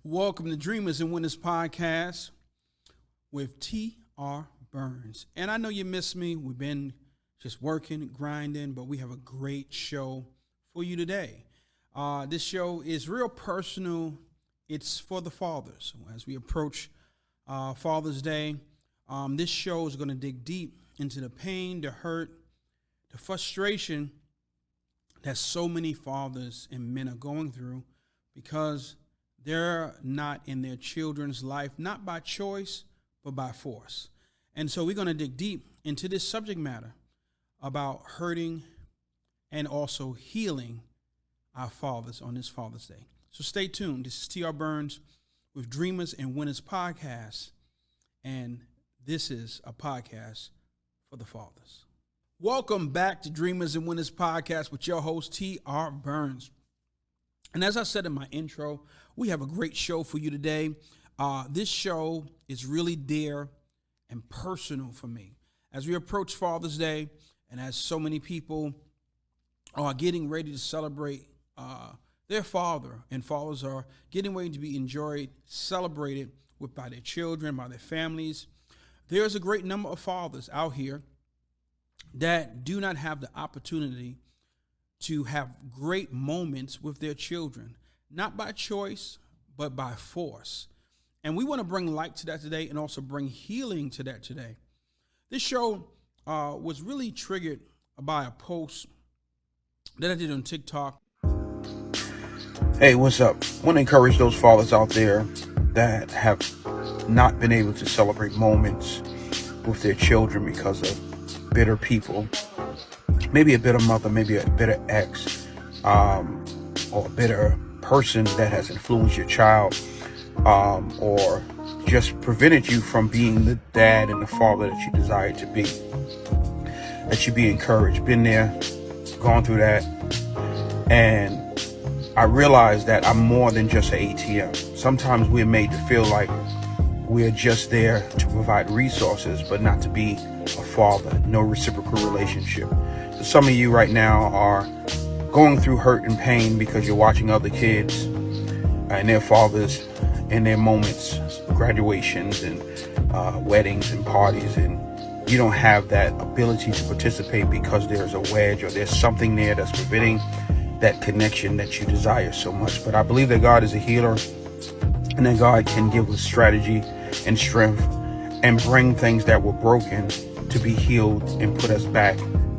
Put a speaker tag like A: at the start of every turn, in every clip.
A: Welcome to Dreamers and Winners Podcast with T.R. Burns. And I know you missed me. We've been just working, grinding, but we have a great show for you today. This show is real personal. It's for the fathers. As we approach Father's Day, this show is going to dig deep into the pain, the hurt, the frustration that so many fathers and men are going through because they're not in their children's life, not by choice, but by force. And so we're going to dig deep into this subject matter about hurting and also healing our fathers on this Father's Day. So stay tuned. This is T.R. Burns with Dreamers and Winners Podcast, and this is a podcast for the fathers. Welcome back to Dreamers and Winners Podcast with your host, T.R. Burns. And as I said in my intro, we have a great show for you today. This show is really dear and personal for me. As we approach Father's Day, and as so many people are getting ready to celebrate their father, and fathers are getting ready to be enjoyed, celebrated by their children, by their families, there's a great number of fathers out here that do not have the opportunity to have great moments with their children, not by choice, but by force. And we want to bring light to that today and also bring healing to that today. This show was really triggered by a post that I did on TikTok.
B: Hey, what's up? I want to encourage those fathers out there that have not been able to celebrate moments with their children because of bitter people. Maybe a bitter mother, maybe a bitter ex, or a bitter person that has influenced your child, or just prevented you from being the dad and the father that you desire to be. That you be encouraged. Been there, gone through that, and I realized that I'm more than just an ATM. Sometimes we're made to feel like we're just there to provide resources, but not to be a father, no reciprocal relationship. So some of you right now are going through hurt and pain because you're watching other kids and their fathers in their moments, graduations and weddings and parties, and you don't have that ability to participate because there's a wedge or there's something there that's preventing that connection that you desire so much. But I believe that God is a healer and that God can give us strategy and strength and bring things that were broken to be healed and put us back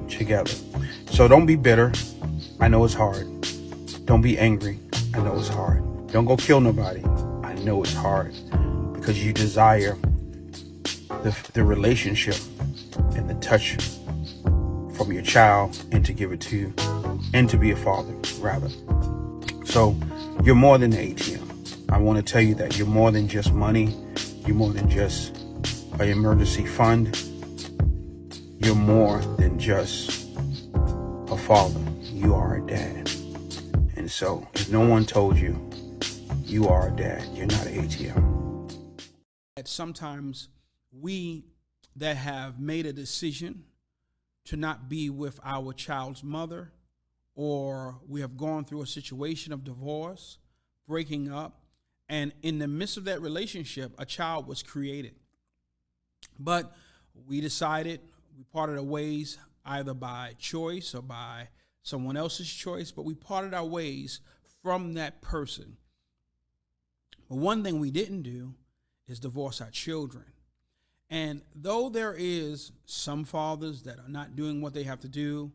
B: together. So don't be bitter. I know it's hard. Don't be angry. I know it's hard. Don't go kill nobody. I know it's hard because you desire the relationship and the touch from your child and to give it to you and to be a father, rather. So you're more than an ATM. I want to tell you that you're more than just money. You're more than just an emergency fund. You're more than just a father. You are a dad. And so if no one told you, you are a dad. You're not an ATM.
A: Sometimes we that have made a decision to not be with our child's mother, or we have gone through a situation of divorce, breaking up, and in the midst of that relationship, a child was created. But we decided, we parted our ways either by choice or by someone else's choice, but we parted our ways from that person. But one thing we didn't do is divorce our children. And though there is some fathers that are not doing what they have to do,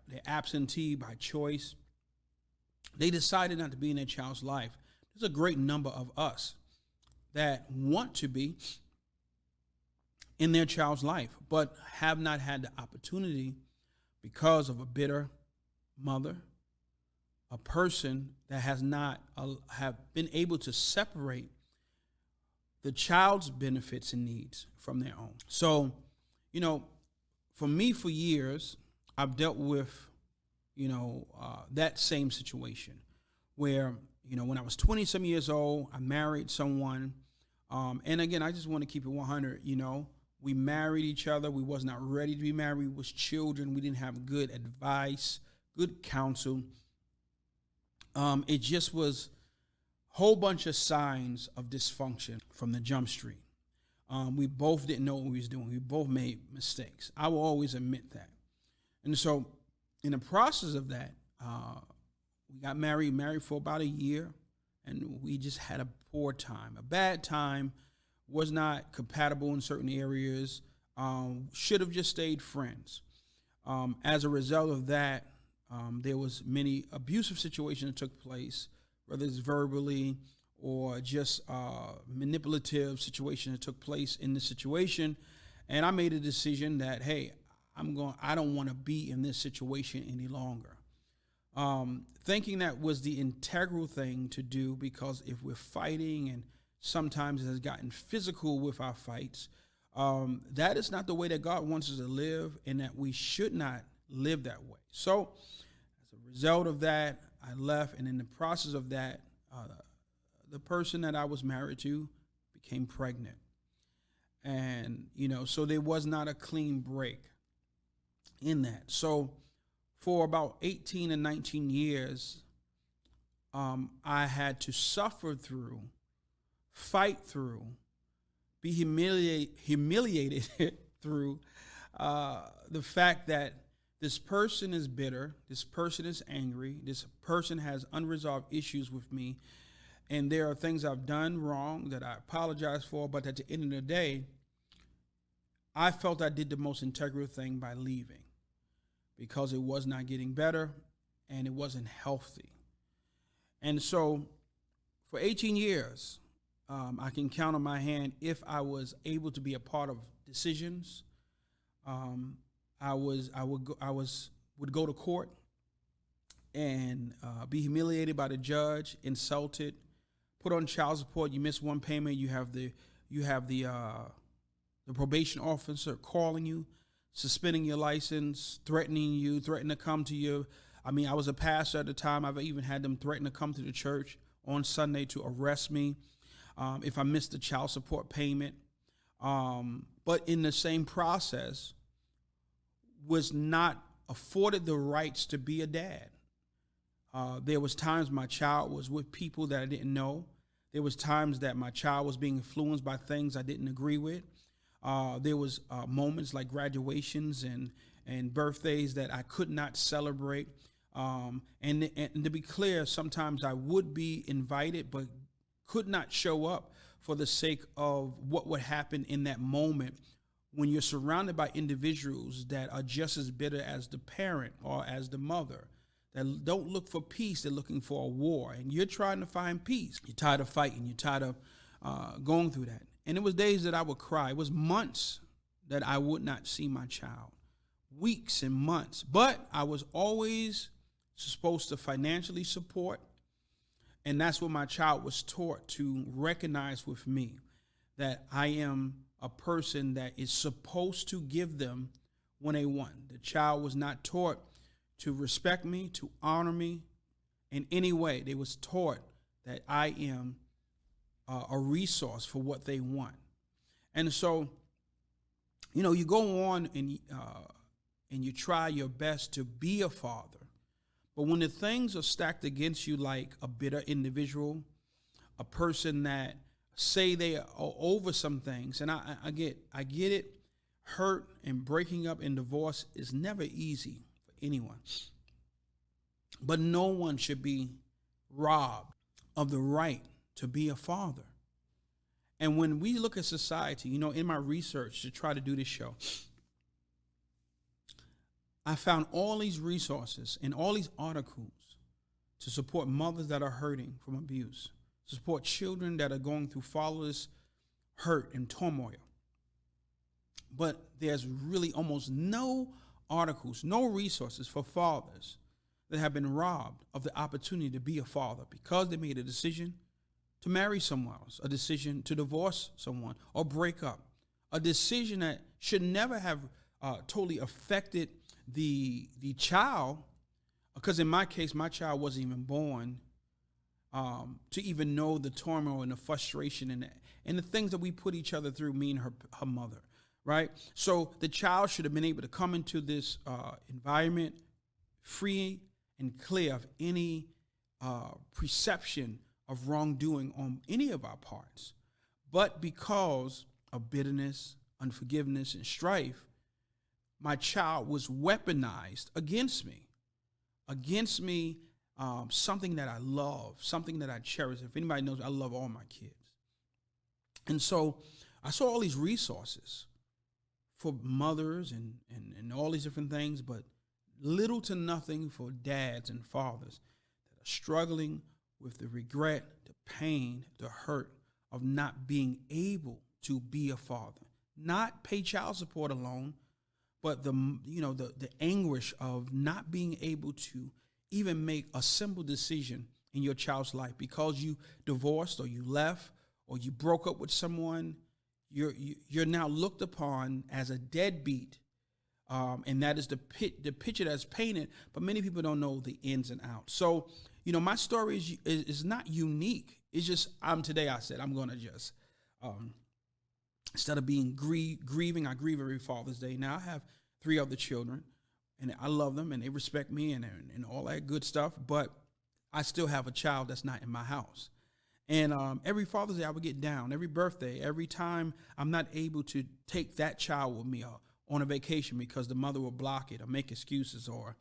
A: they're absentee by choice, they decided not to be in their child's life. There's a great number of us that want to be in their child's life, but have not had the opportunity because of a bitter mother, a person that has not have been able to separate the child's benefits and needs from their own. So, for me, for years, I've dealt with, that same situation where, when I was 20-some years old, I married someone. And again, I just want to keep it 100, We married each other. We was not ready to be married. We was children. We didn't have good advice, good counsel. It just was whole bunch of signs of dysfunction from the jump street. We both didn't know what we was doing. We both made mistakes. I will always admit that. And so in the process of that, we got married for about a year, and we just had a poor time, a bad time, was not compatible in certain areas, should have just stayed friends. As a result of that, there was many abusive situations that took place, whether it's verbally or just manipulative situation that took place in the situation. And I made a decision that, hey, I don't want to be in this situation any longer. Thinking that was the integral thing to do, because if we're fighting and sometimes it has gotten physical with our fights, that is not the way that God wants us to live, and that we should not live that way. So as a result of that, I left, and in the process of that, the person that I was married to became pregnant. And, so there was not a clean break in that. So for about 18 and 19 years, I had to suffer through, fight through, be humiliated through the fact that this person is bitter, this person is angry, this person has unresolved issues with me, and there are things I've done wrong that I apologize for, but at the end of the day, I felt I did the most integral thing by leaving, because it was not getting better and it wasn't healthy. And so for 18 years, I can count on my hand if I was able to be a part of decisions. I would go to court and be humiliated by the judge, insulted, put on child support. You miss one payment, you have the probation officer calling you, suspending your license, threatening to come to you. I mean, I was a pastor at the time. I've even had them threaten to come to the church on Sunday to arrest me if I missed the child support payment. But in the same process, was not afforded the rights to be a dad. There was times my child was with people that I didn't know. There was times that my child was being influenced by things I didn't agree with. There was moments like graduations and birthdays that I could not celebrate. And to be clear, sometimes I would be invited, but could not show up for the sake of what would happen in that moment when you're surrounded by individuals that are just as bitter as the parent or as the mother, that don't look for peace, they're looking for a war, and you're trying to find peace. You're tired of fighting, you're tired of going through that. And it was days that I would cry. It was months that I would not see my child, weeks and months. But I was always supposed to financially support, and that's what my child was taught to recognize with me, that I am a person that is supposed to give them when they want. The child was not taught to respect me, to honor me in any way. They was taught that I am a resource for what they want. And so, you go on and you try your best to be a father. But when the things are stacked against you, like a bitter individual, a person that say they are over some things, and I get it, hurt and breaking up and divorce is never easy for anyone. But no one should be robbed of the right to be a father. And when we look at society, in my research to try to do this show, I found all these resources and all these articles to support mothers that are hurting from abuse, to support children that are going through fatherless hurt and turmoil. But there's really almost no articles, no resources for fathers that have been robbed of the opportunity to be a father because they made a decision to marry someone else, a decision to divorce someone or break up, a decision that should never have totally affected the child, because in my case, my child wasn't even born to even know the turmoil and the frustration and the things that we put each other through, me and her mother, right? So the child should have been able to come into this environment free and clear of any perception of wrongdoing on any of our parts. But because of bitterness, unforgiveness, and strife, my child was weaponized against me, something that I love, something that I cherish. If anybody knows, I love all my kids. And so I saw all these resources for mothers and all these different things, but little to nothing for dads and fathers that are struggling with the regret, the pain, the hurt of not being able to be a father, not pay child support alone, but the anguish of not being able to even make a simple decision in your child's life because you divorced or you left or you broke up with someone. You're now looked upon as a deadbeat, and that is the picture that's painted. But many people don't know the ins and outs. So, my story is not unique. It's just today I said I'm going to just instead of being grieving, I grieve every Father's Day. Now I have 3 other children, and I love them, and they respect me, and all that good stuff. But I still have a child that's not in my house. And every Father's Day, I would get down. Every birthday, every time I'm not able to take that child with me on a vacation because the mother will block it or make excuses or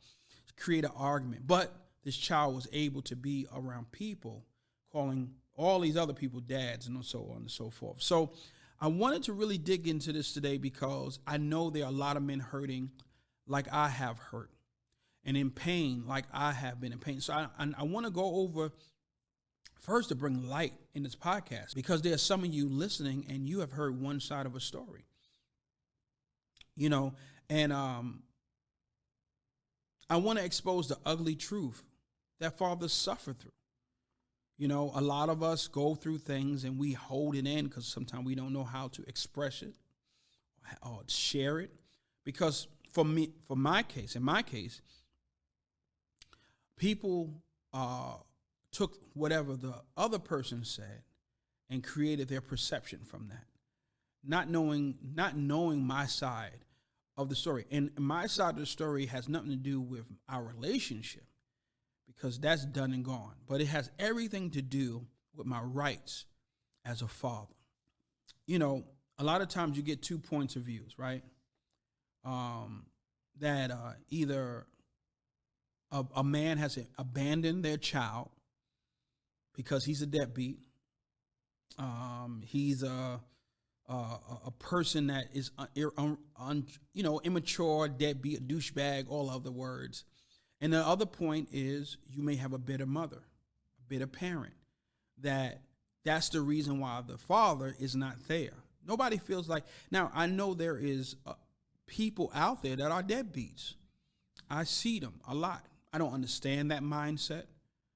A: create an argument. But this child was able to be around people, calling all these other people dads and so on and so forth. So I wanted to really dig into this today because I know there are a lot of men hurting like I have hurt and in pain like I have been in pain. So I want to go over first to bring light in this podcast because there are some of you listening and you have heard one side of a story, and I want to expose the ugly truth that fathers suffer through. A lot of us go through things and we hold it in because sometimes we don't know how to express it or share it. Because in my case, people took whatever the other person said and created their perception from that, not knowing my side of the story. And my side of the story has nothing to do with our relationship, because that's done and gone. But it has everything to do with my rights as a father. A lot of times you get 2 points of views, right? That either a man has abandoned their child because he's a deadbeat. He's a person that is immature, deadbeat, douchebag, all of the words. And the other point is you may have a bitter mother, a bitter parent, that's the reason why the father is not there. Nobody feels like, now I know there is people out there that are deadbeats. I see them a lot. I don't understand that mindset,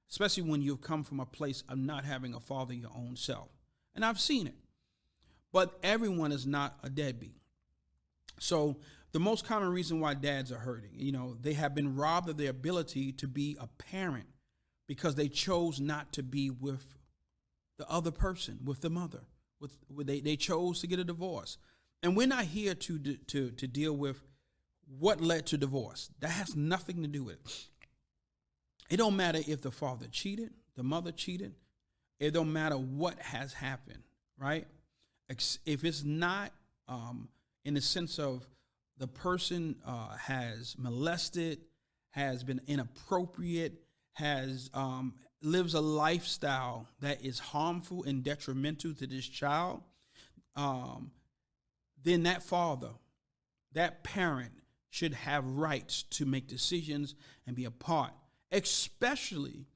A: especially when you've come from a place of not having a father your own self. And I've seen it. But everyone is not a deadbeat. So the most common reason why dads are hurting, they have been robbed of their ability to be a parent because they chose not to be with the other person, with the mother. They chose to get a divorce. And we're not here to deal with what led to divorce. That has nothing to do with it. It don't matter if the father cheated, the mother cheated. It don't matter what has happened, right? If it's not in the sense of the person has molested, has been inappropriate, has lives a lifestyle that is harmful and detrimental to this child, then that father, that parent should have rights to make decisions and be a part, especially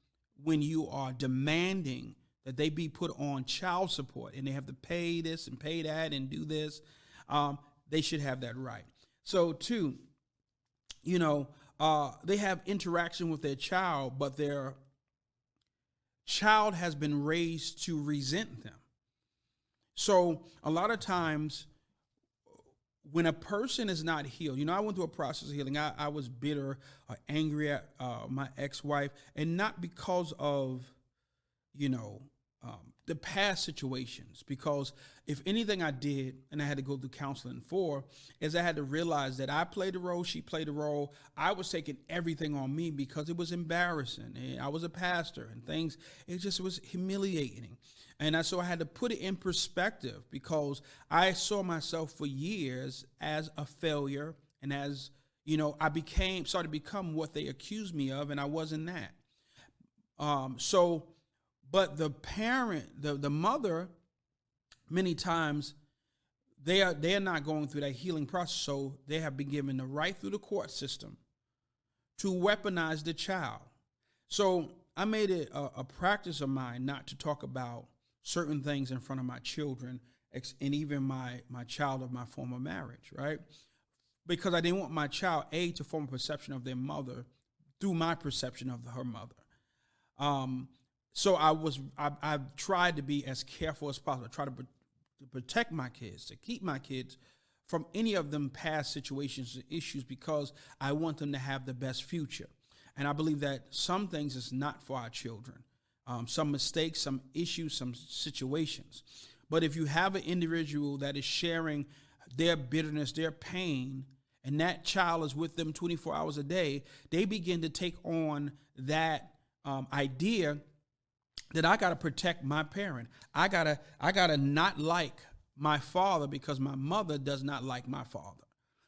A: when you are demanding that they be put on child support and they have to pay this and pay that and do this. They should have that right. So 2, they have interaction with their child, but their child has been raised to resent them. So a lot of times when a person is not healed, I went through a process of healing. I was bitter or angry at my ex-wife, and not because of, the past situations, because if anything I did, and I had to go through counseling for, is I had to realize that I played a role, she played a role. I was taking everything on me because it was embarrassing. And I was a pastor and things, it just was humiliating. And so I had to put it in perspective, because I saw myself for years as a failure, and as, I started to become what they accused me of, and I wasn't that. But the parent, the mother, many times they're not going through that healing process. So they have been given the right through the court system to weaponize the child. So I made it a practice of mine not to talk about certain things in front of my children, and even my child of my former marriage, right? Because I didn't want my child, to form a perception of their mother through my perception of her mother. So I've tried to be as careful as possible. I try to protect my kids, to keep my kids from any of them past situations and issues, because I want them to have the best future. And I believe that some things is not for our children, some mistakes, some issues, some situations. But if you have an individual that is sharing their bitterness, their pain, and that child is with them 24 hours a day, they begin to take on that idea that I got to protect my parent. I gotta not like my father because my mother does not like my father,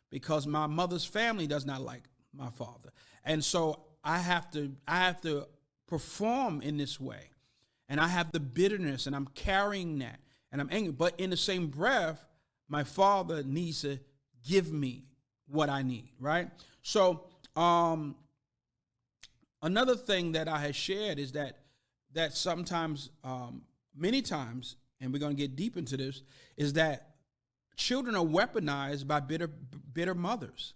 A: because my mother's family does not like my father. And so I have to perform in this way. And I have the bitterness, and I'm carrying that, and I'm angry. But in the same breath, my father needs to give me what I need, right? So another thing that I had shared is that sometimes, many times, and we're going to get deep into this, is that children are weaponized by bitter mothers.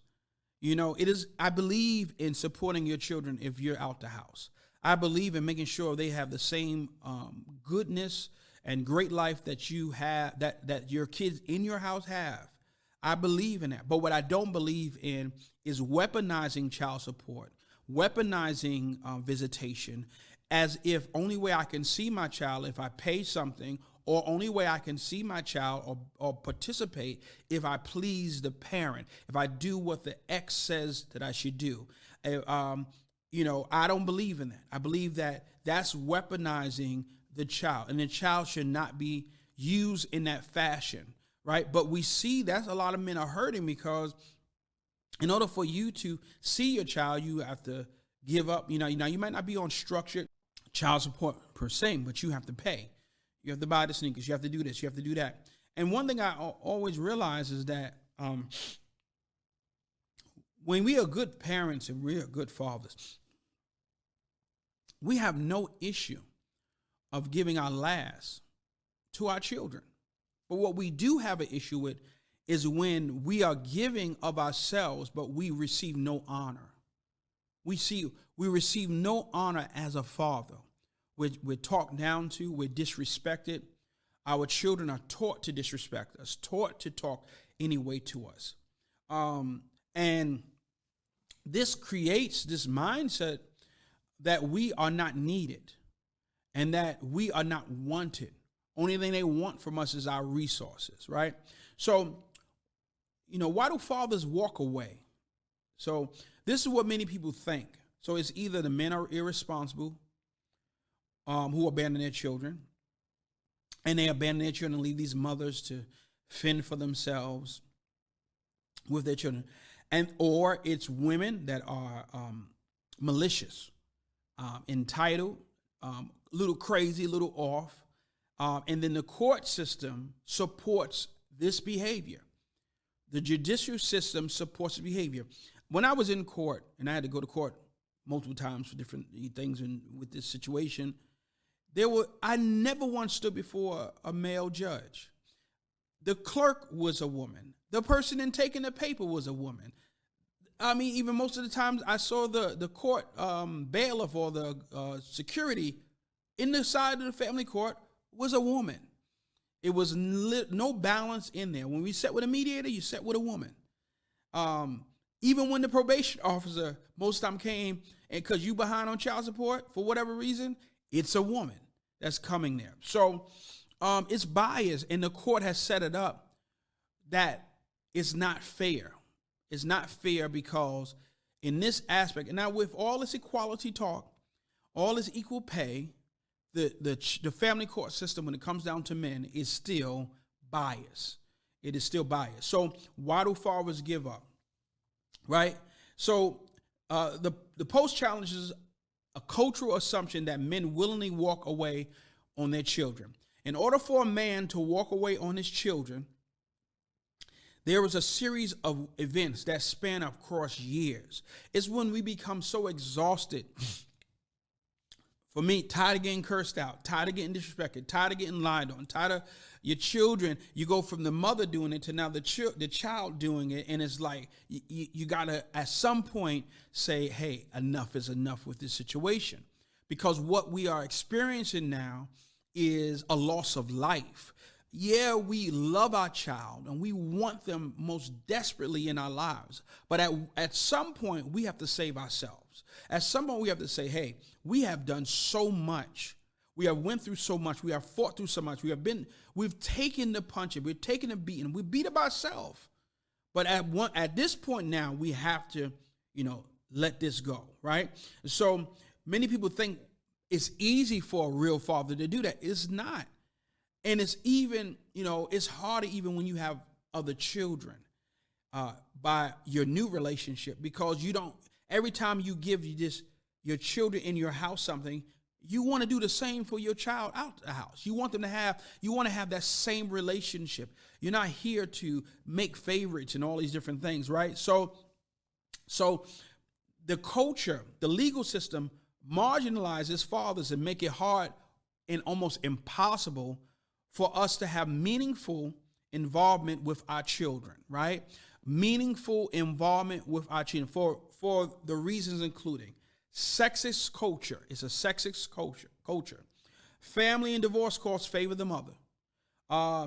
A: I believe in supporting your children if you're out the house. I believe in making sure they have the same goodness and great life that you have, that your kids in your house have. I believe in that. But what I don't believe in is weaponizing child support, weaponizing visitation, as if only way I can see my child if I pay something, or only way I can see my child or participate if I please the parent, if I do what the ex says that I should do. I don't believe in that. I believe that that's weaponizing the child, and the child should not be used in that fashion, right? But we see that's a lot of men are hurting, because in order for you to see your child, you have to give up. You might not be on structured child support per se, but you have to pay. You have to buy the sneakers. You have to do this. You have to do that. And one thing I always realize is that when we are good parents and we are good fathers, we have no issue of giving our last to our children. But what we do have an issue with is when we are giving of ourselves, but we receive no honor. We receive no honor as a father. We're talked down to, we're disrespected. Our children are taught to disrespect us, taught to talk any way to us. And this creates this mindset that we are not needed and that we are not wanted. Only thing they want from us is our resources, right? So, why do fathers walk away? So this is what many people think. So it's either the men are irresponsible, who abandon their children, and they abandon their children and leave these mothers to fend for themselves with their children, or it's women that are malicious, entitled, little crazy, little off, and then the court system supports this behavior. The judicial system supports the behavior. When I was in court, and I had to go to court multiple times for different things with this situation, I never once stood before a male judge. The clerk was a woman. The person in taking the paper was a woman. I mean, even most of the times I saw the court bailiff or the security in the side of the family court was a woman. It was no balance in there. When we sat with a mediator, you sat with a woman. Even when the probation officer most of the time came, and because you behind on child support for whatever reason, it's a woman that's coming there. So it's biased, and the court has set it up that it's not fair. It's not fair because in this aspect, and now with all this equality talk, all this equal pay, the family court system, when it comes down to men, is still biased. It is still biased. So why do fathers give up? Right? So the post challenges a cultural assumption that men willingly walk away on their children. In order for a man to walk away on his children, there was a series of events that span across years. It's when we become so exhausted. For me, tired of getting cursed out, tired of getting disrespected, tired of getting lied on, tired of your children. You go from the mother doing it to now the child doing it. And it's like you got to, at some point, say, hey, enough is enough with this situation. Because what we are experiencing now is a loss of life. Yeah, we love our child and we want them most desperately in our lives. But at some point, we have to save ourselves. At some point, we have to say, hey, we have done so much. We have went through so much. We have fought through so much. We've taken the punching. We've taken the beating. We beat up ourselves. But at this point now, we have to, let this go, right? So many people think it's easy for a real father to do that. It's not. And it's even, it's harder even when you have other children by your new relationship, because every time you give your children in your house something, you want to do the same for your child out the house. You want to have that same relationship. You're not here to make favorites and all these different things, right? So the culture, the legal system marginalizes fathers and make it hard and almost impossible for us to have meaningful involvement with our children, right? Meaningful involvement with our children for the reasons including sexist culture. It's a sexist culture. Family and divorce courts favor the mother.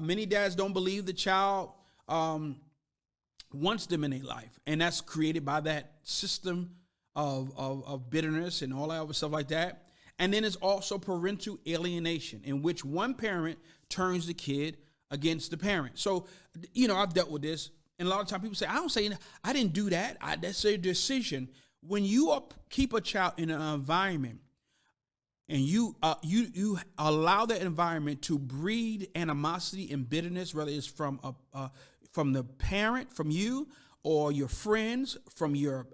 A: Many dads don't believe the child wants them in their life, and that's created by that system of bitterness and all that other stuff like that. And then it's also parental alienation, in which one parent turns the kid against the parent. So, I've dealt with this, and a lot of times people say, I didn't do that. That's a decision. When you keep a child in an environment and you allow that environment to breed animosity and bitterness, whether it's from the parent, from you, or your friends,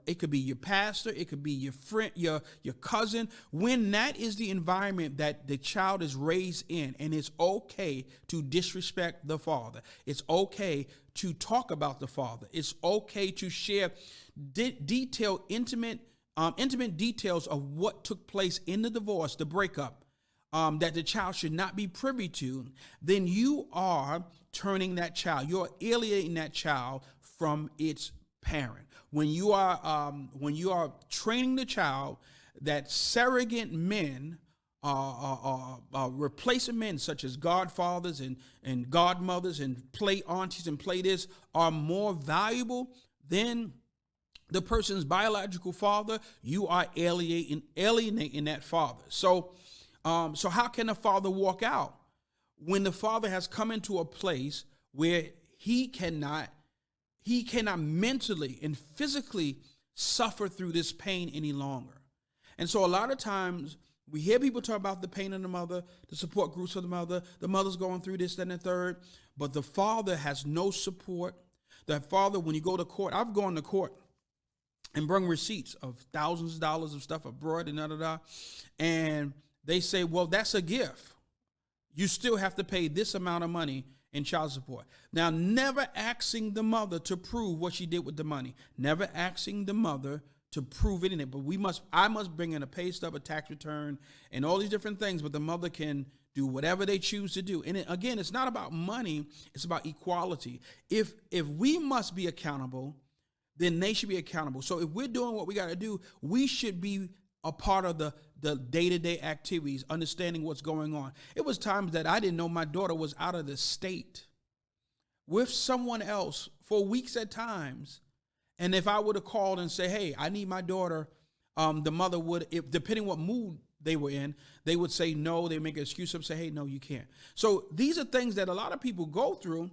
A: it could be your pastor, it could be your friend, your cousin. When that is the environment that the child is raised in, and it's okay to disrespect the father, it's okay to talk about the father, it's okay to share detailed, intimate details of what took place in the divorce, the breakup, that the child should not be privy to, then you are turning that child, you're alienating that child from its parent. When you are training the child that surrogate men replacement men such as godfathers and godmothers and play aunties and play this are more valuable than the person's biological father, you are alienating that father. So how can a father walk out when the father has come into a place where he cannot mentally and physically suffer through this pain any longer? And so a lot of times we hear people talk about the pain of the mother, the support groups of the mother's going through this, that, and the third, but the father has no support. The father, when you go to court, I've gone to court and bring receipts of thousands of dollars of stuff abroad and and they say, well, that's a gift. You still have to pay this amount of money in child support. Now, never asking the mother to prove what she did with the money, never asking the mother to prove it in it. But I must bring in a pay stub, a tax return, and all these different things, but the mother can do whatever they choose to do. And again, it's not about money, it's about equality. If we must be accountable, then they should be accountable. So if we're doing what we got to do, we should be a part of the day-to-day activities, understanding what's going on. It was times that I didn't know my daughter was out of the state with someone else for weeks at times. And if I would have called and say, hey, I need my daughter, the mother would, depending what mood they were in, they would say no. They make an excuse up, say, hey, no, you can't. So these are things that a lot of people go through,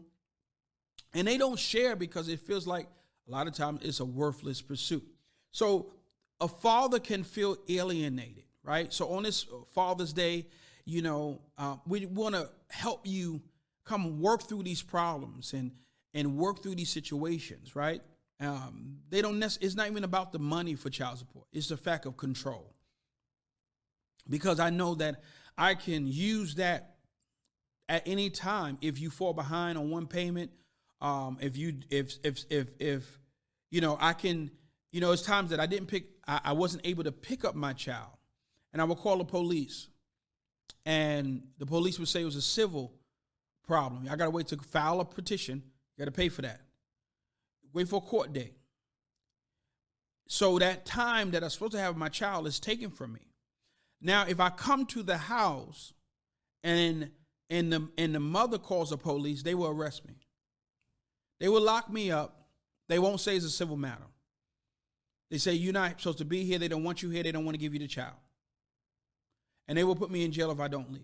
A: and they don't share because it feels like a lot of times it's a worthless pursuit. So a father can feel alienated, right? So on this Father's Day, we want to help you come work through these problems and work through these situations, right? They don't. It's not even about the money for child support. It's the fact of control. Because I know that I can use that at any time. If you fall behind on one payment, I can, it's times that I wasn't able to pick up my child, and I would call the police, and the police would say it was a civil problem. I got to wait to file a petition. Got to pay for that. Wait for a court date. So that time that I'm supposed to have my child is taken from me. Now, if I come to the house and the mother calls the police, they will arrest me. They will lock me up. They won't say it's a civil matter. They say you're not supposed to be here. They don't want you here. They don't want to give you the child. And they will put me in jail if I don't leave.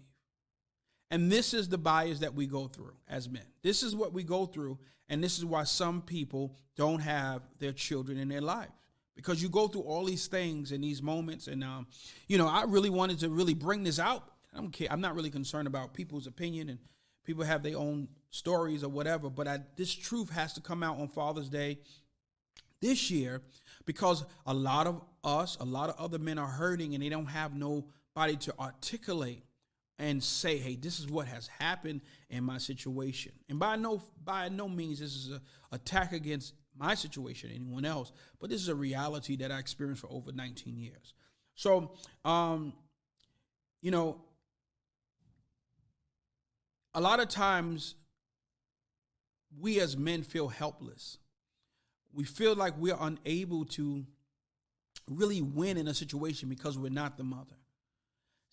A: And this is the bias that we go through as men. This is what we go through, and this is why some people don't have their children in their lives. Because you go through all these things in these moments, and I really wanted to really bring this out. I'm not really concerned about people's opinion, and people have their own stories or whatever. But this truth has to come out on Father's Day this year, because a lot of other men are hurting, and they don't have nobody to articulate and say, hey, this is what has happened in my situation. And by no means this is an attack against my situation, anyone else, but this is a reality that I experienced for over 19 years. So, a lot of times we as men feel helpless. We feel like we're unable to really win in a situation because we're not the mother.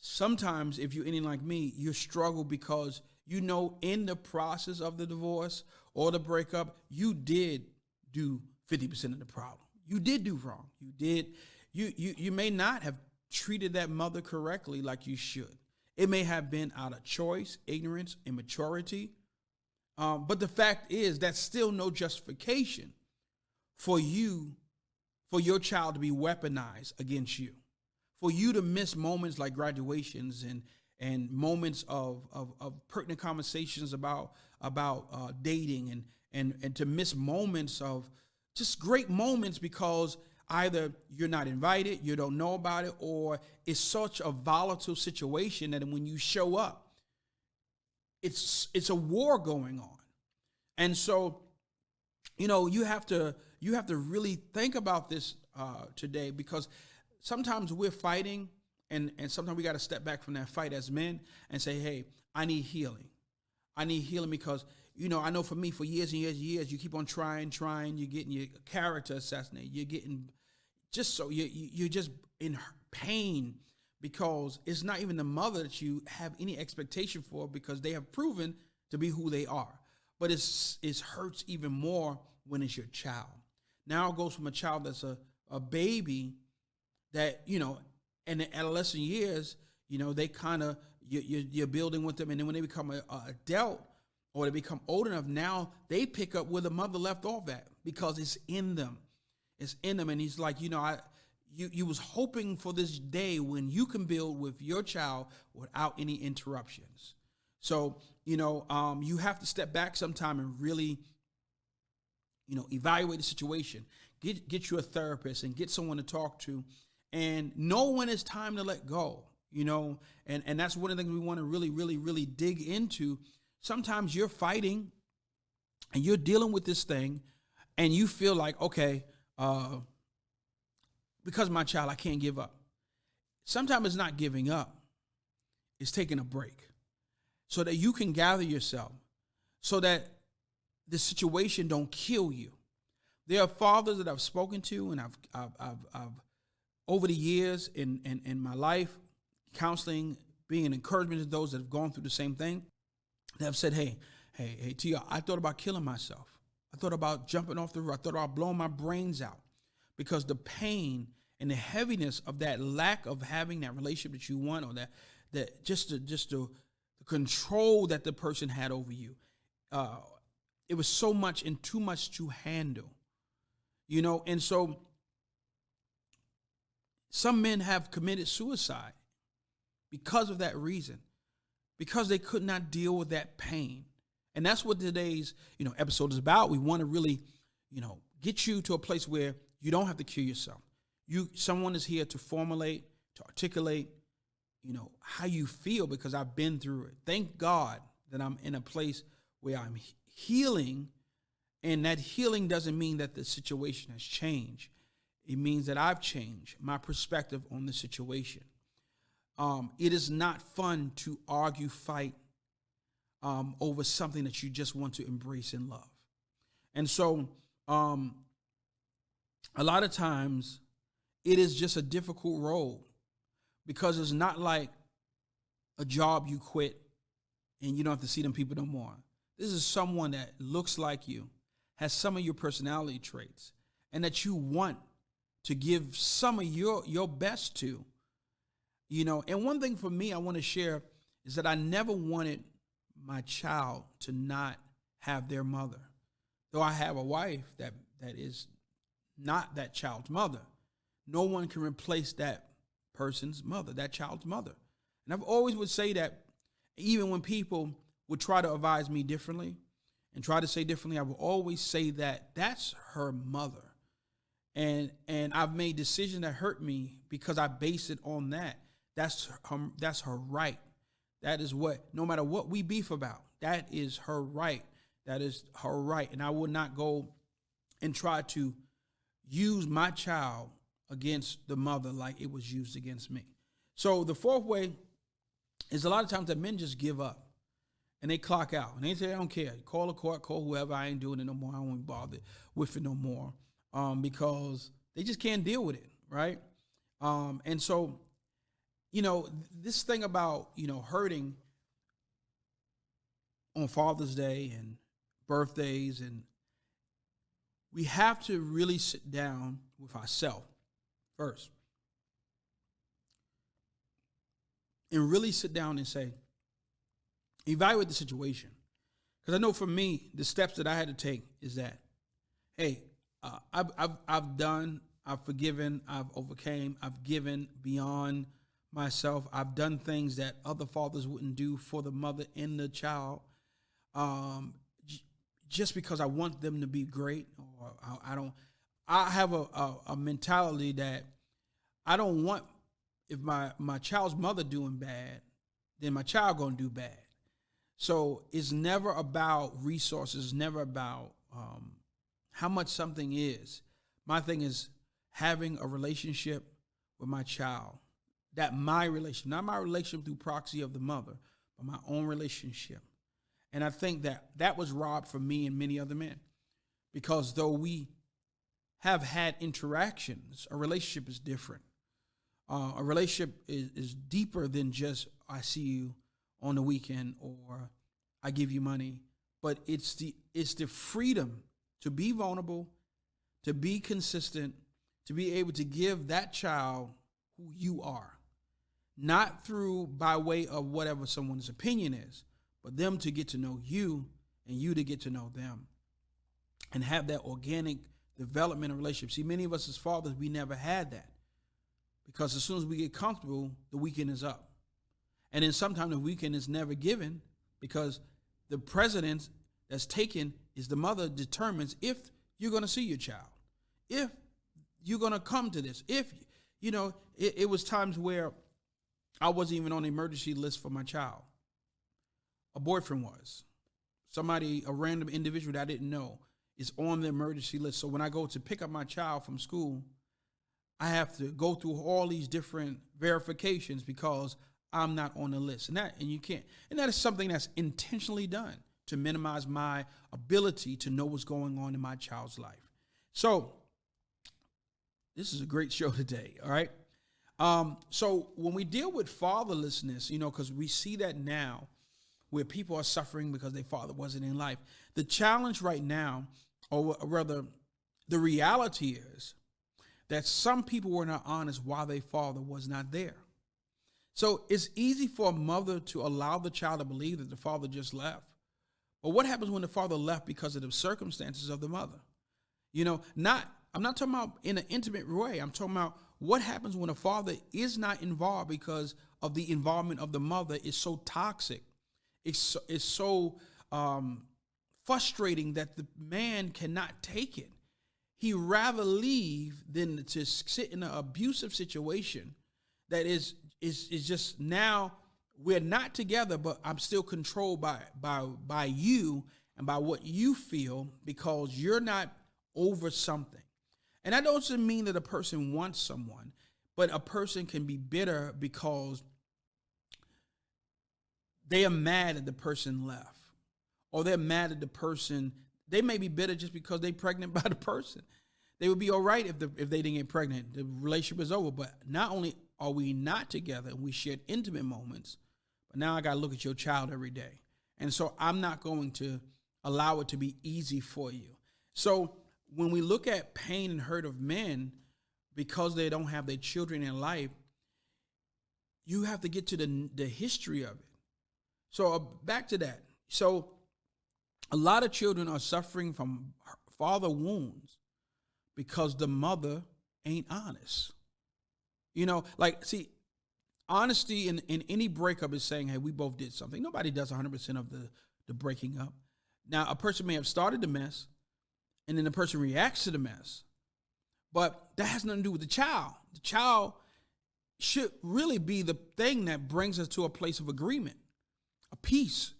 A: Sometimes, if you're anything like me, you struggle because in the process of the divorce or the breakup, you did do 50% of the problem. You did do wrong. You may not have treated that mother correctly like you should. It may have been out of choice, ignorance, immaturity. But the fact is, that's still no justification for your child to be weaponized against you. For you to miss moments like graduations and moments of pertinent conversations about dating and to miss moments of just great moments because either you're not invited, you don't know about it, or it's such a volatile situation that when you show up, it's a war going on. And so, you have to really think about this today, because sometimes we're fighting, and sometimes we got to step back from that fight as men and say, hey, I need healing. I need healing because, I know for me, for years and years and years, you keep on trying, you're getting your character assassinated. You're getting you're just in pain because it's not even the mother that you have any expectation for, because they have proven to be who they are. But it hurts even more when it's your child. Now it goes from a child that's a baby that, in the adolescent years, they kind of, you're building with them. And then when they become an adult or they become old enough, now they pick up where the mother left off at because it's in them. It's in them. And he's like, you was hoping for this day when you can build with your child without any interruptions. So, you have to step back sometime and really, evaluate the situation. Get you a therapist and get someone to talk to, and know when it's time to let go, and that's one of the things we want to really, really, really dig into. Sometimes you're fighting and you're dealing with this thing and you feel like, okay, because of my child, I can't give up. Sometimes it's not giving up. It's taking a break so that you can gather yourself, so that the situation don't kill you. There are fathers that I've spoken to, and I've over the years in my life, counseling, being an encouragement to those that have gone through the same thing, that have said, hey, Tia, I thought about killing myself. I thought about jumping off the roof. I thought about blowing my brains out because the pain and the heaviness of that lack of having that relationship that you want, or that just the control that the person had over you. It was so much and too much to handle, and so some men have committed suicide because of that reason, because they could not deal with that pain. And that's what today's, episode is about. We want to really, get you to a place where you don't have to kill yourself. Someone is here to formulate, to articulate, how you feel, because I've been through it. Thank God that I'm in a place where I'm healing, and that healing doesn't mean that the situation has changed. It means that I've changed my perspective on the situation. It is not fun to argue, fight over something that you just want to embrace and love. And so a lot of times it is just a difficult road, because it's not like a job you quit and you don't have to see them people no more. This is someone that looks like you, has some of your personality traits, and that you want to give some of your best to. And one thing for me I want to share is that I never wanted my child to not have their mother. Though I have a wife that is not that child's mother, no one can replace that person's mother, that child's mother. And I've always would say that, even when people would try to advise me differently and try to say differently, I would always say that that's her mother. And I've made decisions that hurt me because I base it on that. That's her right. That is what, no matter what we beef about, that is her right. That is her right. And I will not go and try to use my child against the mother like it was used against me. So the fourth way is, a lot of times that men just give up and they clock out and they say, I don't care. Call the court, call whoever. I ain't doing it no more. I won't bother with it no more, because they just can't deal with it, right? And so, this thing about, hurting on Father's Day and birthdays, and we have to really sit down with ourselves first and really sit down and say, evaluate the situation. Because I know for me, the steps that I had to take is that, hey, I've done, I've forgiven, I've overcame, I've given beyond myself. I've done things that other fathers wouldn't do for the mother and the child, just because I want them to be great. Or I have a mentality that I don't want, if my child's mother doing bad, then my child gonna do bad. So it's never about resources, it's never about how much something is. My thing is having a relationship with my child, that my relationship, not my relationship through proxy of the mother, but my own relationship. And I think that was robbed from me and many other men, because though we have had interactions, a relationship is different. A relationship is deeper than just, I see you on the weekend or I give you money, but it's the freedom to be vulnerable, to be consistent, to be able to give that child who you are, not through by way of whatever someone's opinion is, but them to get to know you and you to get to know them and have that organic development of relationship. See, many of us as fathers, we never had that, because as soon as we get comfortable, the weekend is up. And then sometimes the weekend is never given, because the precedence that's taken is the mother determines if you're going to see your child, if you're going to come to this. If, it was times where I wasn't even on the emergency list for my child. A boyfriend was. Somebody, a random individual that I didn't know, is on the emergency list. So when I go to pick up my child from school, I have to go through all these different verifications because I'm not on the list. And you can't. And that is something that's intentionally done to minimize my ability to know what's going on in my child's life. So this is a great show today, all right? So when we deal with fatherlessness, because we see that now where people are suffering because their father wasn't in life, the challenge right now, or rather the reality is that some people were not honest while their father was not there. So it's easy for a mother to allow the child to believe that the father just left. But what happens when the father left because of the circumstances of the mother? I'm not talking about in an intimate way. I'm talking about what happens when a father is not involved because of the involvement of the mother is so toxic. It's so frustrating that the man cannot take it. He rather leave than to sit in an abusive situation that is just now we're not together, but I'm still controlled by you and by what you feel because you're not over something. And that doesn't mean that a person wants someone, but a person can be bitter because they are mad that the person left, or they're mad at the person. They may be bitter just because they're pregnant by the person. They would be all right if they didn't get pregnant. The relationship is over. But not only are we not together and we shared intimate moments, but now I got to look at your child every day. And so I'm not going to allow it to be easy for you. So when we look at pain and hurt of men because they don't have their children in life, you have to get to the history of it. So back to that. So a lot of children are suffering from father wounds because the mother ain't honest. Honesty in any breakup is saying, hey, we both did something. Nobody does 100% of the breaking up. Now, a person may have started the mess, and then the person reacts to the mess. But that has nothing to do with the child. The child should really be the thing that brings us to a place of agreement, a peace,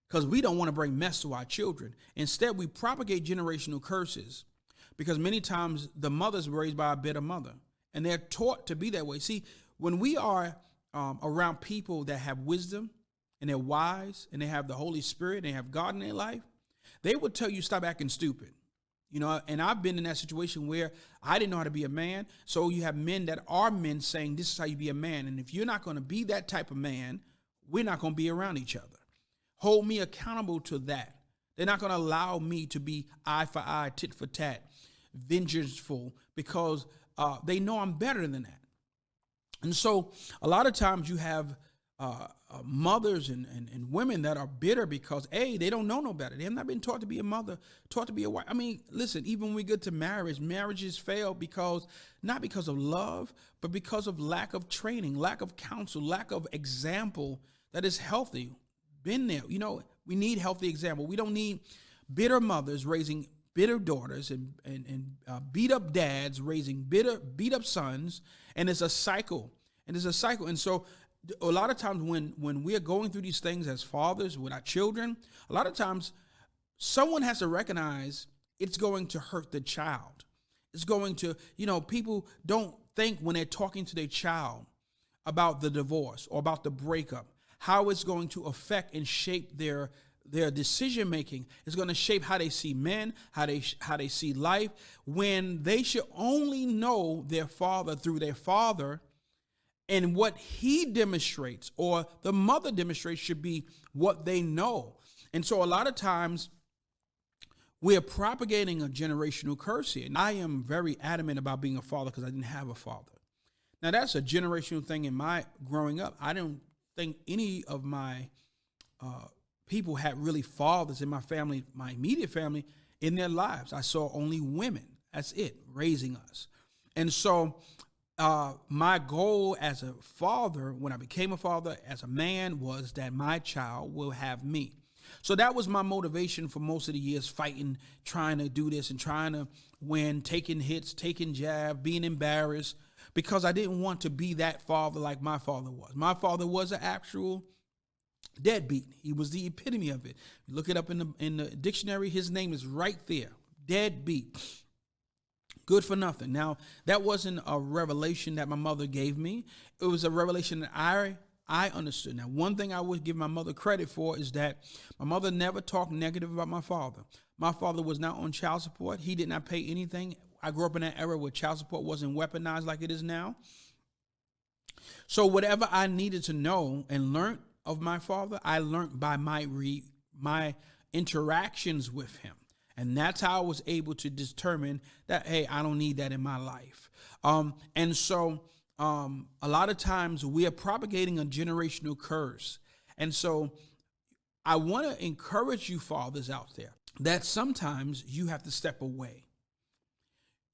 A: because we don't want to bring mess to our children. Instead, we propagate generational curses because many times the mother's raised by a bitter mother, and they're taught to be that way. See, when we are around people that have wisdom and they're wise and they have the Holy Spirit and they have God in their life, they will tell you stop acting stupid. And I've been in that situation where I didn't know how to be a man. So you have men that are men saying, this is how you be a man. And if you're not going to be that type of man, we're not going to be around each other. Hold me accountable to that. They're not going to allow me to be eye for eye, tit for tat, vengeful, because they know I'm better than that. And so a lot of times you have mothers and women that are bitter because, A, they don't know no better. They have not been taught to be a mother, taught to be a wife. I mean, listen, even when we get to marriage, marriages fail not because of love, but because of lack of training, lack of counsel, lack of example that is healthy. Been there. We need healthy example. We don't need bitter mothers raising bitter daughters and beat up dads raising beat up sons. And it's a cycle. And so a lot of times when we are going through these things as fathers with our children, a lot of times someone has to recognize it's going to hurt the child. It's going to, people don't think when they're talking to their child about the divorce or about the breakup, how it's going to affect and shape their decision making. It's going to shape how they see men, how they see life, when they should only know their father through their father, and what he demonstrates or the mother demonstrates should be what they know. And so a lot of times we are propagating a generational curse here. And I am very adamant about being a father because I didn't have a father. Now that's a generational thing in my growing up. I don't think any of my people had really fathers in my family, my immediate family, in their lives. I saw only women. That's it, raising us. And so my goal as a father, when I became a father, as a man, was that my child will have me. So that was my motivation for most of the years, fighting, trying to do this and trying to win, taking hits, taking jabs, being embarrassed, because I didn't want to be that father like my father was. My father was an actual deadbeat. He was the epitome of it. Look it up in the dictionary. His name is right there. Deadbeat. Good for nothing. Now, that wasn't a revelation that my mother gave me. It was a revelation that I understood. Now, one thing I would give my mother credit for is that my mother never talked negative about my father. My father was not on child support. He did not pay anything. I grew up in that era where child support wasn't weaponized like it is now. So whatever I needed to know and learn of my father, I learned by my interactions with him. And that's how I was able to determine that, hey, I don't need that in my life. And so a lot of times we are propagating a generational curse. And so I want to encourage you fathers out there that sometimes you have to step away.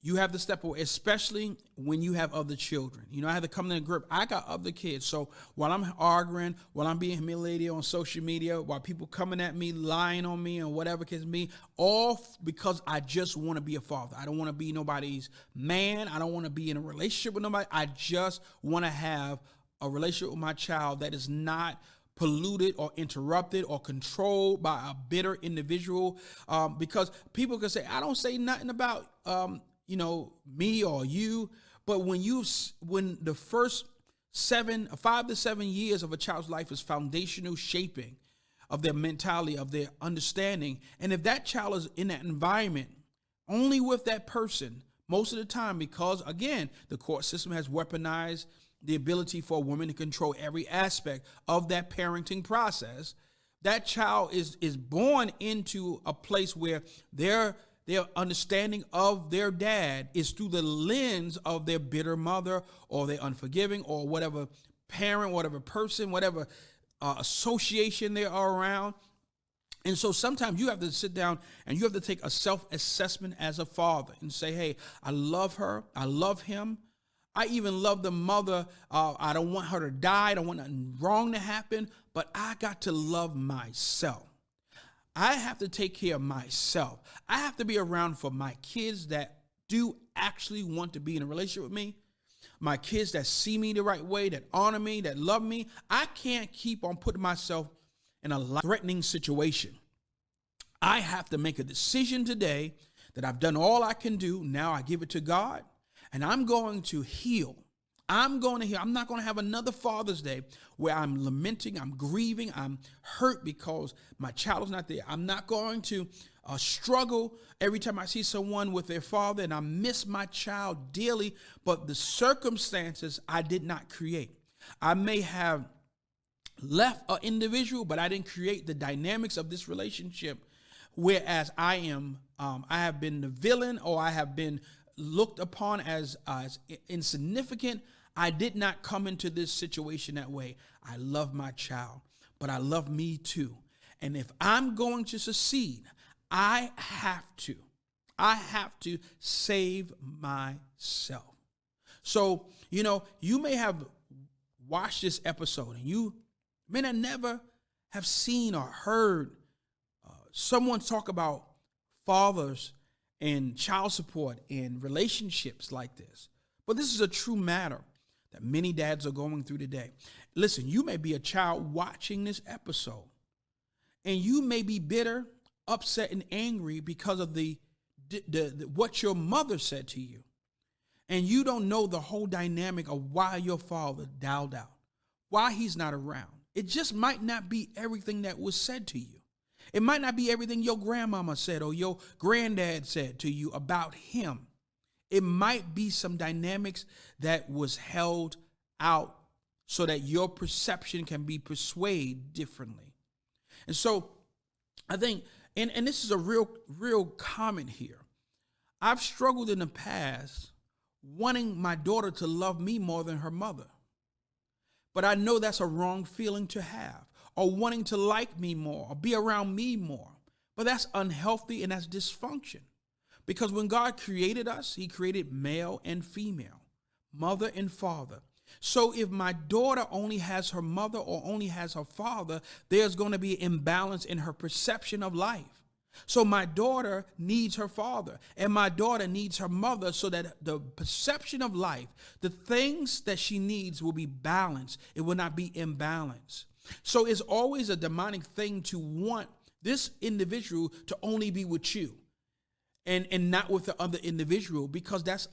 A: You have to step away, especially when you have other children. You know, I had to come to the grip. I got other kids. So while I'm arguing, while I'm being humiliated on social media, while people coming at me, lying on me, and whatever kids me, all because I just want to be a father. I don't want to be nobody's man. I don't want to be in a relationship with nobody. I just want to have a relationship with my child that is not polluted or interrupted or controlled by a bitter individual. Because people can say, I don't say nothing about me or you, but when the first 5 to 7 years of a child's life is foundational shaping of their mentality, of their understanding, and if that child is in that environment only with that person most of the time, because again, the court system has weaponized the ability for a woman to control every aspect of that parenting process, that child is born into a place where their understanding of their dad is through the lens of their bitter mother or their unforgiving or whatever parent, whatever person, whatever association they are around. And so sometimes you have to sit down and you have to take a self-assessment as a father and say, hey, I love her. I love him. I even love the mother. I don't want her to die. I don't want nothing wrong to happen, but I got to love myself. I have to take care of myself. I have to be around for my kids that do actually want to be in a relationship with me. My kids that see me the right way, that honor me, that love me. I can't keep on putting myself in a threatening situation. I have to make a decision today that I've done all I can do. Now I give it to God and I'm going to heal. I'm going to heal. I'm not going to have another Father's Day where I'm lamenting, I'm grieving, I'm hurt because my child is not there. I'm not going to struggle every time I see someone with their father and I miss my child dearly, but the circumstances I did not create. I may have left an individual, but I didn't create the dynamics of this relationship, whereas I have been the villain or I have been looked upon as insignificant. I did not come into this situation that way. I love my child, but I love me too. And if I'm going to succeed, I have to save myself. So, you may have watched this episode and you may not never have seen or heard someone talk about fathers and child support and relationships like this. But this is a true matter that many dads are going through today. Listen, you may be a child watching this episode and you may be bitter, upset, and angry because of the what your mother said to you. And you don't know the whole dynamic of why your father dialed out, why he's not around. It just might not be everything that was said to you. It might not be everything your grandmama said or your granddad said to you about him. It might be some dynamics that was held out so that your perception can be persuaded differently. And so I think, and this is a real comment here. I've struggled in the past wanting my daughter to love me more than her mother. But I know that's a wrong feeling to have, or wanting to like me more or be around me more. But that's unhealthy and that's dysfunction. Because when God created us, he created male and female, mother and father. So if my daughter only has her mother or only has her father, there's going to be an imbalance in her perception of life. So my daughter needs her father and my daughter needs her mother so that the perception of life, the things that she needs will be balanced. It will not be imbalanced. So it's always a demonic thing to want this individual to only be with you and not with the other individual, because that's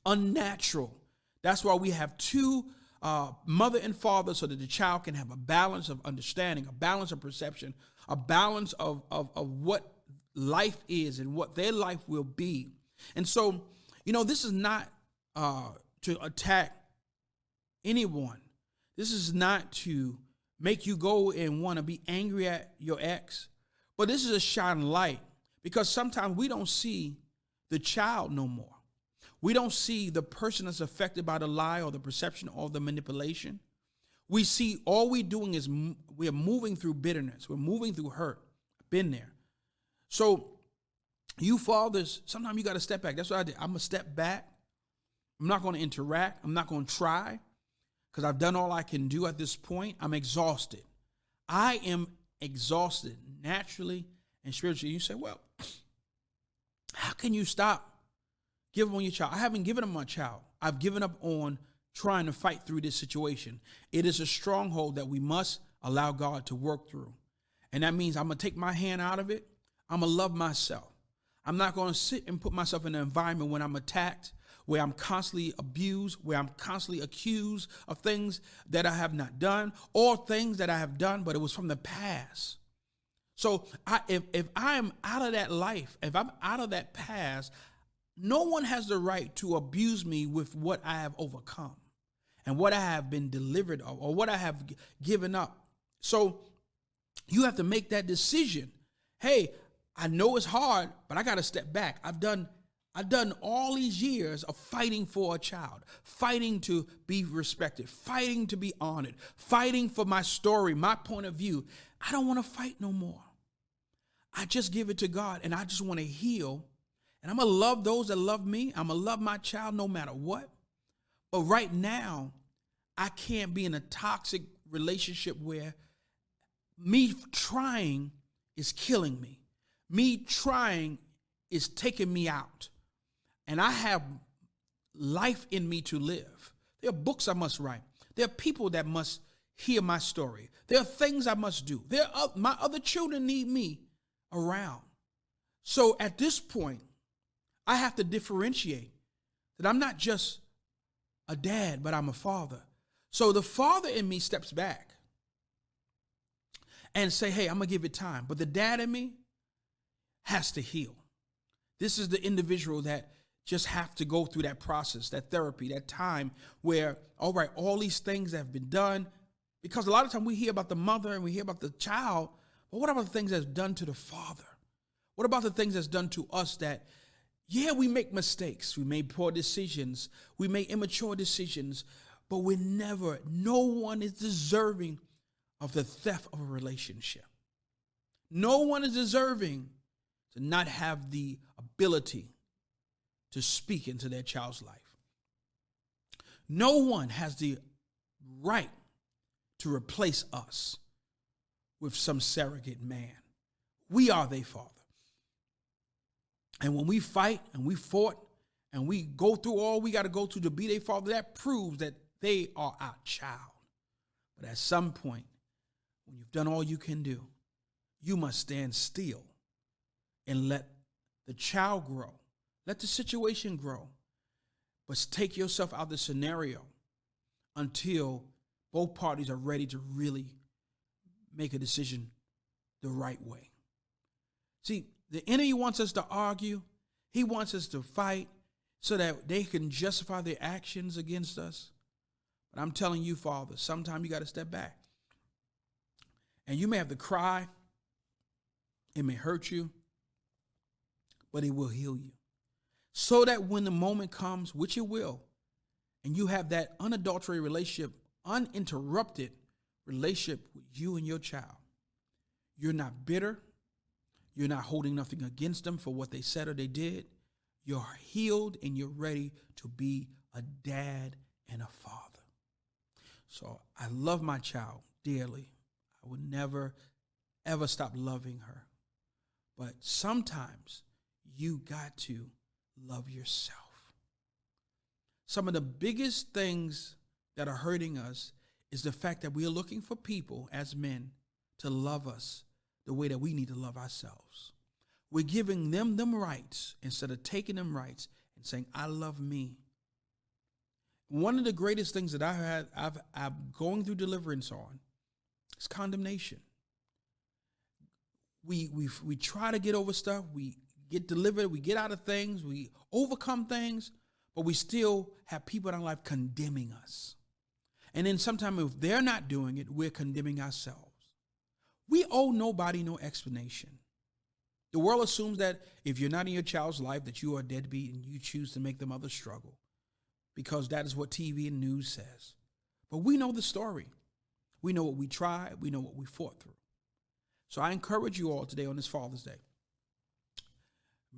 A: unnatural. That's why we have two mother and father, so that the child can have a balance of understanding, a balance of perception, a balance of what life is and what their life will be. And so, this is not to attack anyone. This is not to make you go and want to be angry at your ex, But this is a shining light because sometimes we don't see the child no more. We don't see the person that's affected by the lie or the perception or the manipulation. We see all we're doing is we're moving through bitterness. We're moving through hurt. I've been there. So you fathers, sometimes you got to step back. That's what I did. I'm going to step back. I'm not going to interact. I'm not going to try because I've done all I can do at this point. I'm exhausted. I am exhausted naturally and spiritually. You say, well, how can you stop giving on your child? I haven't given up my child. I've given up on trying to fight through this situation. It is a stronghold that we must allow God to work through. And that means I'm going to take my hand out of it. I'm going to love myself. I'm not going to sit and put myself in an environment when I'm attacked, where I'm constantly abused, where I'm constantly accused of things that I have not done or things that I have done, but it was from the past. So if I am out of that life, if I'm out of that past, no one has the right to abuse me with what I have overcome and what I have been delivered of or what I have given up. So you have to make that decision. Hey, I know it's hard, but I got to step back. I've done all these years of fighting for a child, fighting to be respected, fighting to be honored, fighting for my story, my point of view. I don't want to fight no more. I just give it to God, and I just want to heal. And I'm going to love those that love me. I'm going to love my child no matter what. But right now, I can't be in a toxic relationship where me trying is killing me. Me trying is taking me out. And I have life in me to live. There are books I must write. There are people that must hear my story. There are things I must do. My other children need me around. So at this point, I have to differentiate that I'm not just a dad, but I'm a father. So the father in me steps back and say, hey, I'm going to give it time. But the dad in me has to heal. This is the individual that just have to go through that process, that therapy, that time where, all right, all these things that have been done, because a lot of time we hear about the mother and we hear about the child, but what about the things that's done to the father? What about the things that's done to us that, yeah, we make mistakes. We make poor decisions. We make immature decisions, but no one is deserving of the theft of a relationship. No one is deserving to not have the ability to speak into their child's life. No one has the right to replace us with some surrogate man. We are their father. And when we fight and we fought and we go through all we got to go through to be their father, that proves that they are our child. But at some point, when you've done all you can do, you must stand still and let the child grow. Let the situation grow. But take yourself out of the scenario until both parties are ready to really make a decision the right way. See, the enemy wants us to argue. He wants us to fight so that they can justify their actions against us. But I'm telling you, Father, sometimes you got to step back. And you may have to cry. It may hurt you, but it will heal you. So that when the moment comes, which it will, and you have that unadulterated relationship, uninterrupted relationship with you and your child, you're not bitter. You're not holding nothing against them for what they said or they did. You're healed and you're ready to be a dad and a father. So I love my child dearly. I would never, ever stop loving her. But sometimes you got to love yourself. Some of the biggest things that are hurting us is the fact that we are looking for people as men to love us the way that we need to love ourselves. We're giving them rights instead of taking them rights and saying, I love me. One of the greatest things that I'm going through deliverance on is condemnation. We try to get over stuff. We get delivered. We get out of things. We overcome things, but we still have people in our life condemning us. And then sometimes if they're not doing it, we're condemning ourselves. We owe nobody no explanation. The world assumes that if you're not in your child's life, that you are a deadbeat and you choose to make the mother struggle because that is what TV and news says. But we know the story. We know what we tried. We know what we fought through. So I encourage you all today on this Father's Day.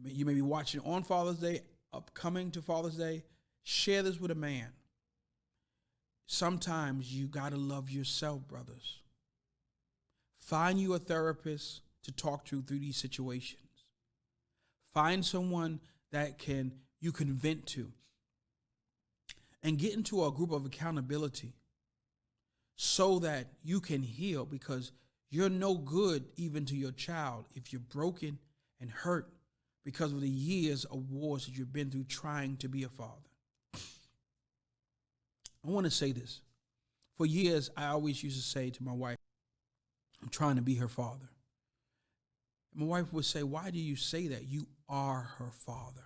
A: You may be watching on Father's Day, upcoming to Father's Day. Share this with a man. Sometimes you got to love yourself, brothers. Find you a therapist to talk to through these situations. Find someone that you can vent to. And get into a group of accountability so that you can heal, because you're no good even to your child if you're broken and hurt because of the years of wars that you've been through trying to be a father. I want to say this. For years, I always used to say to my wife, I'm trying to be her father. My wife would say, why do you say that? You are her father.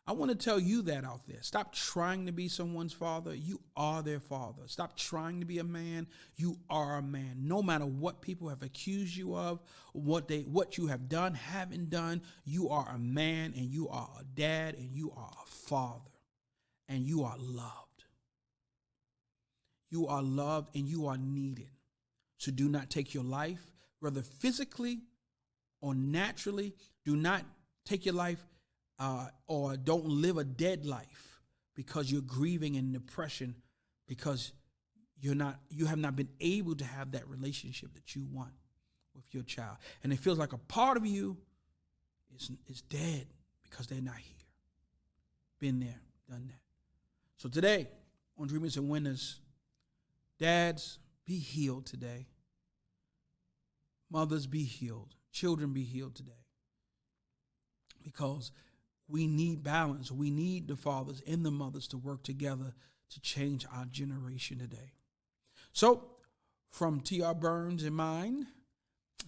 A: I want to tell you that out there. Stop trying to be someone's father. You are their father. Stop trying to be a man. You are a man. No matter what people have accused you of, what you have done, haven't done, you are a man and you are a dad and you are a father and you are loved. You are loved and you are needed. So do not take your life, whether physically or naturally. Do not take your life or don't live a dead life because you're grieving in depression because you have not been able to have that relationship that you want with your child. And it feels like a part of you is dead because they're not here. Been there, done that. So today on Dreamers and Winners, dads, be healed today. Mothers, be healed. Children, be healed today. Because we need balance. We need the fathers and the mothers to work together to change our generation today. So, from T.R. Burns in mind,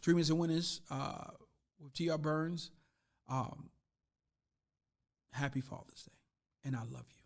A: Dreamers and Winners with T.R. Burns, happy Father's Day, and I love you.